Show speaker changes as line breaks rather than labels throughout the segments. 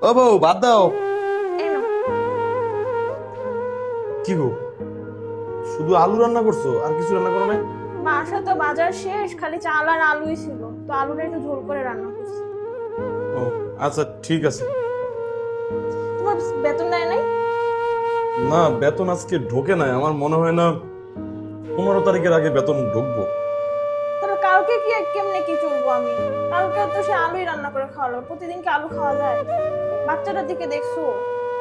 ও বউ বাদ দাও।
এই নাও।
কি গো, শুধু আলু রান্না করছো আর কিছু রান্না করো নাই?
বাসা তো বাজার শেষ, খালি চাল আর আলুই ছিল, তো আলুটা একটু ঝোল করে রান্না করছি।
ও আচ্ছা ঠিক আছে।
তোমার বেতন দেয় নাই?
না বেতন আজকে ঢোকে নাই, আমার মনে হয় না 15 তারিখের আগে বেতন ঢুকবো।
তাহলে কালকে কি কেমনে কি চলবো আমি? কালকে তো সে আলুই রান্না করে খাওয়ালো, প্রতিদিন কি আলু খাওয়া যায়? বাচ্চাটার দিকে দেখছো,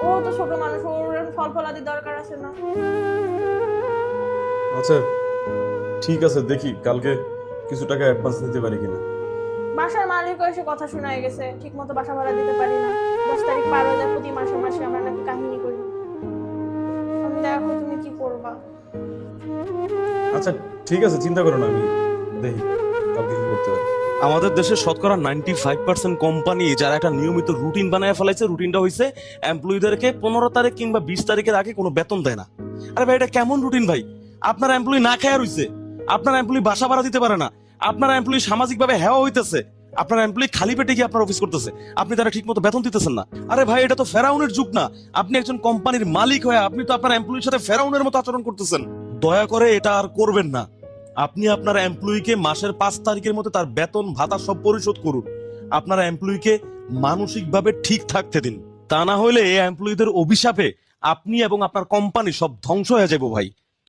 ও তো ছোট মানুষ, ওর ফল ফলাদি দরকার আছে না?
আচ্ছা ঠিক আছে, দেখি কালকে কিছু টাকা অ্যাডভান্স নিতে পারি কিনা।
বাসার মালিক এসে কথা শোনায় গেছে, ঠিক মতো বাসা ভাড়া দিতে পারি না। 10 তারিখ পার হয়ে যায়, প্রতি মাসে মাসে আমরা নাকি কাহিনী করি। আমি দেখো তুমি কি করবা।
আচ্ছা ঠিক আছে, চিন্তা করো না, আমি দেখি কালকে কি করতে পারি।
আমাদের দেশে শতকরা 95% কোম্পানি যারা একটা নিয়মিত রুটিন বানায় ফেলাইছে, রুটিনটা হইছে এমপ্লয়ীদেরকে 15 তারিখ কিংবা 20 তারিখের আগে কোনো বেতন দেয় না। আরে ভাই, এটা কেমন রুটিন ভাই? আপনার এমপ্লয়ি না খায়া রইছে, আপনার এমপ্লয়ি বাসা ভাড়া দিতে পারে না, আপনার এমপ্লয়ি সামাজিকভাবে হেওয়া হইতেছে, আপনার এমপ্লয়ি খালি পেটে গিয়ে আপনার অফিস করতেছে, আপনি তারা ঠিক মতো বেতন দিতেছেন না। আরে ভাই, এটা তো ফেরাউনের যুগ না? আপনি একজন কোম্পানির মালিক হয়ে আপনি তো আপনার এমপ্লয়ির সাথে ফেরাউনের মতো আচরণ করতেছেন। দয়া করে এটা আর করবেন না। আপনি আপনার এমপ্লয়িকে মাসের 5 তারিখের মধ্যে তার বেতন ভাতা সব পরিশোধ করুন। আপনার এমপ্লয়িকে মানসিকভাবে ঠিক থাকতে দিন। তা না হলে এই এমপ্লয়ীদের অভিশাপে আপনি এবং আপনার কোম্পানি সব ধ্বংস হয়ে যাবো ভাই।